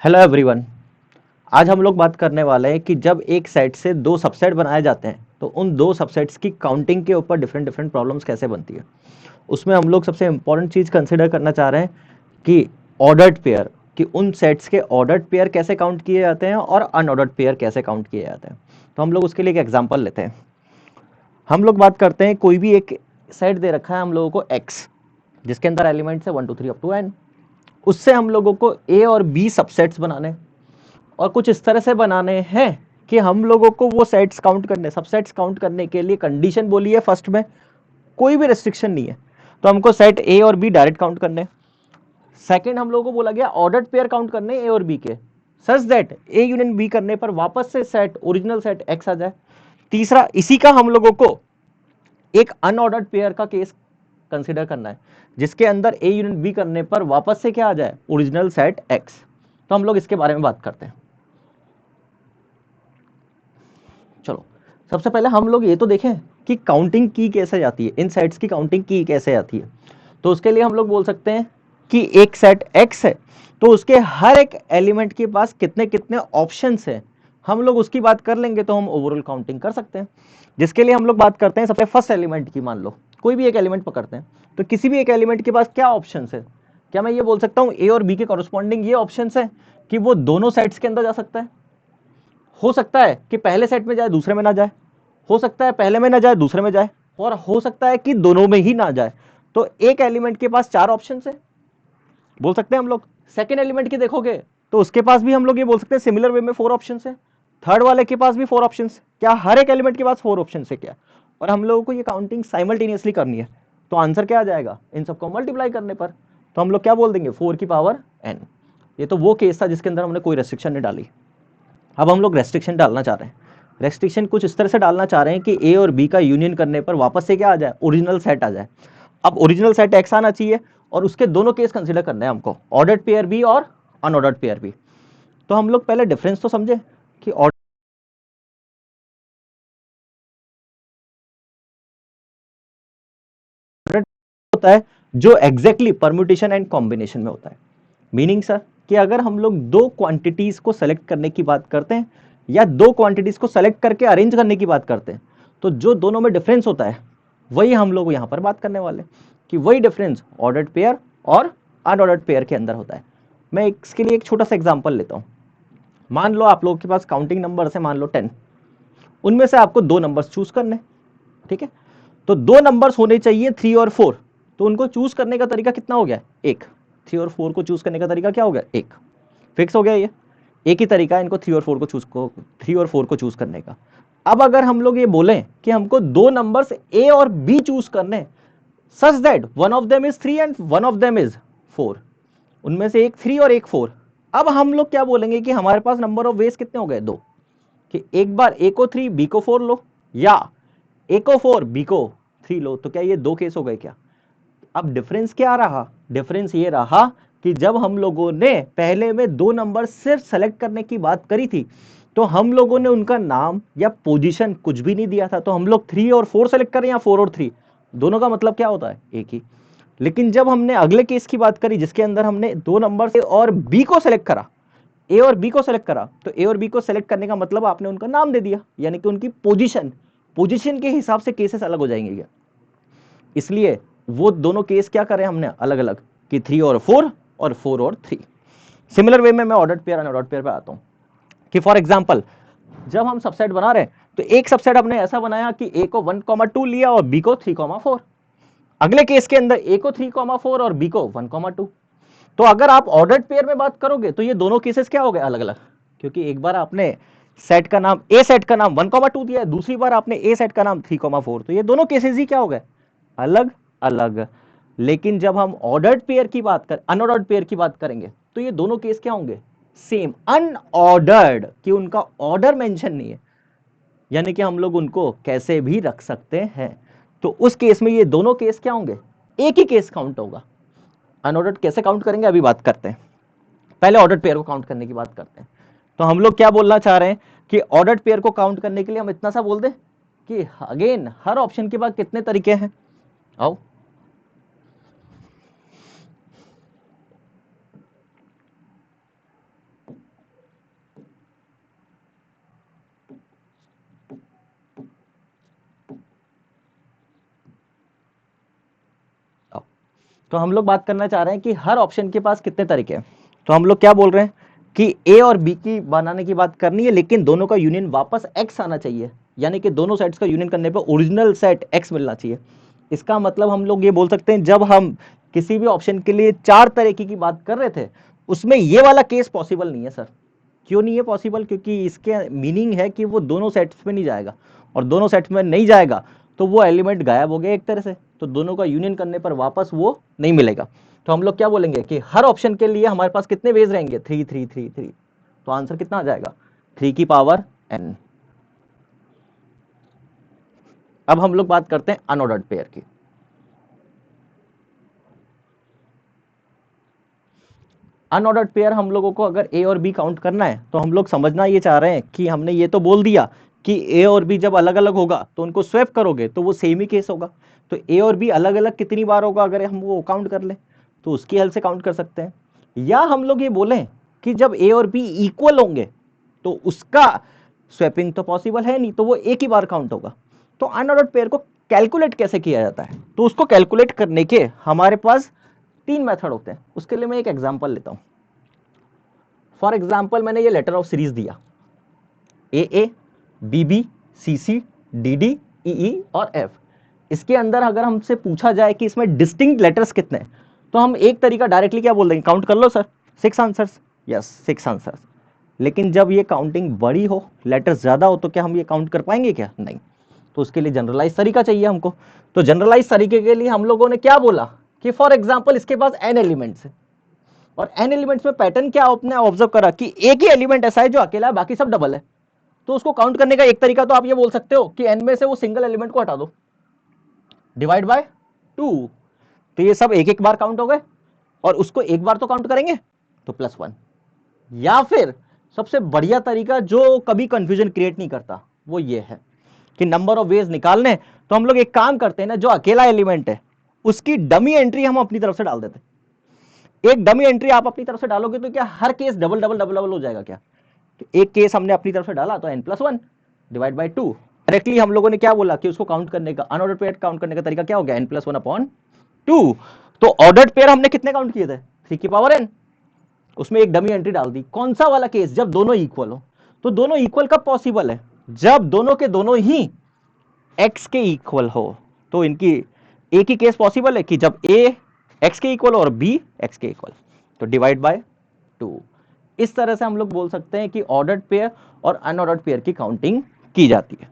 Hello everyone. आज हम लोग बात करने वाले हैं कि जब एक सेट से दो सबसेट बनाए जाते हैं तो उन दो सबसेट्स की काउंटिंग के ऊपर डिफरेंट डिफरेंट प्रॉब्लम्स कैसे बनती है। उसमें हम लोग सबसे इंपॉर्टेंट चीज़ कंसिडर करना चाह रहे हैं कि ऑर्डर्ड पेयर, कि उन सेट्स के ऑर्डर्ड पेयर कैसे काउंट किए जाते हैं और अनऑर्डर्ड पेयर कैसे काउंट किए जाते हैं। तो हम लोग उसके लिए एक एग्जाम्पल लेते हैं। हम लोग बात करते हैं, कोई भी एक सेट दे रखा है हम लोगों को एक्स, जिसके अंदर एलिमेंट्स है 1 2 3 अप टू एन। उससे हम लोगों को ए और बी सबसेट्स बनाने हैं और कुछ इस तरह से बनाने हैं कि हम लोगों को वो सेट्स काउंट करने, सबसेट्स काउंट करने के लिए कंडीशन बोली है फर्स्ट में, कोई भी रेस्ट्रिक्शन नहीं है, तो हमको सेट ए और बी डायरेक्ट काउंट करने। सेकंड हम लोगों को बोला गया ऑर्डर्ड पेयर काउंट करने ए और बी के, such that A union B करने पर वापस से सेट ओरिजिनल सेट एक्स आ जाए। तीसरा इसी का हम लोगों को एक अनऑर्डर्ड पेयर का केस कंसिडर करना है, जिसके अंदर ए यूनियन बी करने पर वापस से क्या आ जाए, ओरिजिनल सेट एक्स। तो हम लोग इसके बारे में बात करते हैं। चलो, सबसे पहले हम लोग ये तो देखें कि काउंटिंग की कैसे जाती है, इन सेट्स की काउंटिंग की कैसे जाती है। तो उसके लिए हम लोग बोल सकते हैं कि एक सेट x है तो उसके हर एक एलिमेंट के पास कितने कितने ऑप्शंस हैं, हम लोग उसकी बात कर लेंगे तो हम ओवरऑल काउंटिंग कर सकते हैं। जिसके लिए हम लोग बात करते हैं सबसे फर्स्ट एलिमेंट की। मान लो कोई भी एक एलिमेंट पकड़ते हैं, तो किसी भी एक एलिमेंट के पास क्या ऑप्शंस है। क्या मैं ये बोल सकता हूँ ए और बी के कॉरस्पॉन्डिंग ये ऑप्शंस है कि वो दोनों सेट्स के अंदर जा सकता है। हो सकता है कि पहले सेट में जाए दूसरे में ना जाए, हो सकता है पहले में ना जाए दूसरे में जाए, और हो सकता है कि दोनों में ही ना जाए। तो एक एलिमेंट के पास चार ऑप्शन है, बोल सकते हैं हम लोग। सेकेंड एलिमेंट की देखोगे तो उसके पास भी हम लोग ये बोल सकते हैं सिमिलर वे में फोर ऑप्शन है। थर्ड वाले के पास भी फोर ऑप्शन। क्या हर एक एलिमेंट के पास फोर ऑप्शन है क्या? और हम लोगों को ये काउंटिंग साइमल्टेनियसली करनी है, तो आंसर क्या आ जाएगा इन सबको मल्टीप्लाई करने पर। तो हम लोग क्या बोल देंगे, 4 की पावर n। ये तो वो केस था जिसके अंदर हमने कोई रेस्ट्रिक्शन नहीं डाली। अब हम लोग रेस्ट्रिक्शन डालना चाह रहे हैं। रेस्ट्रिक्शन कुछ इस तरह से डालना चाह रहे हैं कि ए और बी का यूनियन करने पर वापस से क्या आ जाए, ओरिजिनल सेट आ जाए। अब ओरिजिनल सेट एक्स आना चाहिए और उसके दोनों केस कंसीडर करना है हमको, ऑर्डर्ड पेयर भी और अनऑर्डर्ड पेयर भी। तो हम लोग पहले डिफरेंस तो समझे कि ऑर्डर होता है जो एग्जैक्टली परम्यूटेशन एंड कॉम्बिनेशन में होता है। मीनिंग सर कि अगर हम लोग दो क्वांटिटीज को सेलेक्ट करने की बात करते हैं या दो क्वांटिटीज को सेलेक्ट करके अरेंज करने की बात करते हैं, तो जो दोनों में डिफरेंस होता है वही हम लोग यहां पर बात करने वाले, कि वही डिफरेंस ऑर्डर्ड पेयर और अनऑर्डर्ड पेयर के अंदर होता है। मैं इसके लिए एक छोटा सा एग्जांपल लेता हूं। मान लो आप लोगों के पास काउंटिंग नंबर है, मान लो 10। उनमें से आपको दो नंबर्स चूज करने, ठीक है। तो दो नंबर्स होने चाहिए 3 और 4। तो उनको चूज करने का तरीका कितना हो गया, एक। 3 और 4 को चूज करने का तरीका क्या हो गया, एक। फिक्स हो गया ये, एक ही तरीका है इनको 3 और 4 को चूज करने का। अब अगर हम लोग ये बोलें कि हमको दो नंबर्स ए और बी चूज करने, such that one of them is 3 and one of them is 4, उनमें से एक 3 और एक 4। अब हम लोग क्या बोलेंगे कि हमारे पास नंबर ऑफ वेज कितने हो गए, दो। कि एक बार ए को 3 बी को 4 लो, या ए को 4 बी को 3 लो। तो क्या ये दो केस हो गए क्या? अब डिफरेंस क्या रहा, डिफरेंस ये रहा कि जब हम लोगों ने पहले में दो नंबर सिर्फ सेलेक्ट करने की बात करी थी, तो हम लोगों ने उनका नाम या पोजीशन कुछ भी नहीं दिया था। तो हम लोग 3 और 4 सेलेक्ट करें या 4 और 3, दोनों का मतलब क्या होता है, एक ही। लेकिन जब हमने अगले केस की बात करी जिसके अंदर हमने दो नंबर ए और बी को सेलेक्ट करा, ए और बी को सेलेक्ट करा, तो ए और बी को सेलेक्ट करने का मतलब आपने उनका नाम दे दिया, यानी कि उनकी पोजीशन, पोजीशन के हिसाब से केसेस अलग हो जाएंगे। इसलिए वो दोनों केस क्या करें हमने अलग अलग, कि 3 और 4 और 4 और 3। सिमिलर वे में मैं ऑर्डर्ड पेयर अनऑर्डर्ड पेयर पे आता हूं, कि फॉर एग्जांपल जब हम सबसेट बना रहे हैं तो एक सबसेट हमने ऐसा बनाया कि ए को 1,2 लिया और बी को 3,4। अगले केस के अंदर ए को 3,4 और बी को 1,2। तो अगर आप ऑर्डर्ड पेयर में बात करोगे तो ये दोनों केसेस क्या हो गए, अलग अलग। क्योंकि एक बार आपने सेट का नाम, ए सेट का नाम 1,2 दिया है, दूसरी बार आपने ए सेट का नाम 3,4, तो ये दोनों केसेस ही क्या हो गए, अलग अलग। लेकिन जब हम ऑर्डर्ड पेयर की बात कर, अनऑर्डर्ड पेयर की बात करेंगे, तो ये दोनों केस क्या होंगे, सेम अनऑर्डर्ड, कि उनका ऑर्डर मेंशन नहीं है, यानी कि हम लोग उनको कैसे भी रख सकते हैं। तो उस केस में ये दोनों केस क्या होंगे, एक ही केस काउंट होगा। अनऑर्डर्ड कैसे काउंट करेंगे अभी बात करते हैं, पहले ऑर्डर्ड पेयर को काउंट करने की बात करते हैं। तो हम लोग क्या बोलना चाह रहे हैं कि ऑर्डर्ड पेयर को काउंट करने के लिए हम इतना सा बोल दें कि अगेन हर ऑप्शन के बाद कितने तरीके हैं। आओ, तो हम लोग बात करना चाह रहे हैं कि हर ऑप्शन के पास कितने तरीके हैं। तो हम लोग क्या बोल रहे हैं कि ए और बी की बनाने की बात करनी है, लेकिन दोनों का यूनियन वापस एक्स आना चाहिए, यानी कि दोनों सेट्स का यूनियन करने पर ओरिजिनल सेट एक्स मिलना चाहिए। इसका मतलब हम लोग ये बोल सकते हैं, जब हम किसी भी ऑप्शन के लिए 4 तरीके की बात कर रहे थे, उसमें ये वाला केस पॉसिबल नहीं है सर। क्यों नहीं है पॉसिबल? क्योंकि इसके मीनिंग है कि वो दोनों सेट्स में नहीं जाएगा, और दोनों सेट्स में नहीं जाएगा तो वो एलिमेंट गायब हो गया एक तरह से, तो दोनों का यूनियन करने पर वापस वो नहीं मिलेगा। तो हम लोग क्या बोलेंगे कि हर ऑप्शन के लिए हमारे पास कितने वेज रहेंगे? 3 3 3 3। तो आंसर कितना आ जाएगा? 3 की पावर n। अब हम लोग बात करते हैं अनऑर्डर्ड पेयर की। अनऑर्डर्ड पेयर हम लोगों को अगर ए और बी काउंट करना है, तो हम लोग समझना ये चाह रहे हैं कि हमने ये तो बोल दिया कि ए और बी जब अलग अलग होगा तो उनको स्वैप करोगे तो वो सेम ही केस होगा। तो ए और बी अलग अलग कितनी बार होगा अगर हम वो काउंट कर लें, तो उसकी हेल्प से काउंट कर सकते हैं। या हम लोग ये बोलें कि जब ए और बी इक्वल होंगे तो उसका स्वैपिंग तो पॉसिबल है नहीं, तो वो एक ही बार काउंट होगा। तो अनऑर्डर्ड पेयर को कैलकुलेट कैसे किया जाता है? तो उसको कैलकुलेट करने के हमारे पास 3 मेथड होते हैं। उसके लिए मैं एक एग्जांपल लेता हूं। फॉर एग्जाम्पल मैंने ये लेटर ऑफ सीरीज दिया A B B C C D D E E और एफ। इसके अंदर अगर हमसे पूछा जाए कि इसमें डिस्टिंक्ट लेटर्स कितने हैं, तो हम एक तरीका डायरेक्टली क्या बोल देंगे? काउंट कर लो सर, 6 आंसर्स। Yes, 6 answers. लेकिन जब ये काउंटिंग बड़ी हो, लेटर्स ज्यादा हो, तो क्या हम ये काउंट कर पाएंगे? क्या नहीं। तो उसके लिए जनरलाइज तरीका चाहिए हमको। तो जनरलाइज तरीके के लिए हम लोगों ने क्या बोला कि फॉर एग्जाम्पल इसके पास n एलिमेंट्स है, और n एलिमेंट्स में पैटर्न क्या आपने ऑब्जर्व करा कि एक ही एलिमेंट ऐसा है जो अकेला है, बाकी सब डबल है। तो उसको काउंट करने का एक तरीका तो आप ये बोल सकते हो कि n में से वो सिंगल एलिमेंट को हटा दो, डिवाइड बाय 2। तो ये सब एक एक बार काउंट हो गए, और उसको एक बार तो काउंट करेंगे, तो +1। या फिर सबसे बढ़िया तरीका जो कभी कंफ्यूजन क्रिएट नहीं करता, वो ये है कि नंबर ऑफ वेज निकालने, तो हम लोग एक काम करते हैं ना, जो अकेला एलिमेंट है उसकी डमी एंट्री हम अपनी तरफ से डाल देते हैं। एक डमी एंट्री आप अपनी तरफ से डालोगे तो क्या हर case double double double double हो जाएगा क्या? एक केस हमने अपनी तरफ से डाला तो n+1 डिवाइड बाय 2। डायरेक्टली हम लोगों ने क्या बोला कि उसको काउंट करने का, अनऑर्डर्ड पेयर काउंट करने का तरीका क्या हो गया? n+1/2। तो ऑर्डर्ड पेयर हमने कितने काउंट किए थे? 3 की पावर n। उसमें एक डमी एंट्री डाल दी। कौन सा वाला केस? जब दोनों इक्वल हो। तो दोनों इक्वल कब पॉसिबल है? जब दोनों के दोनों ही x के इक्वल हो। तो इनकी एक ही केस पॉसिबल है कि जब a x के इक्वल और b x के इक्वल। तो डिवाइड बाय 2। इस तरह से हम लोग बोल सकते हैं कि ऑर्डर्ड पेयर और अनऑर्डर्ड पेयर की काउंटिंग की जाती है।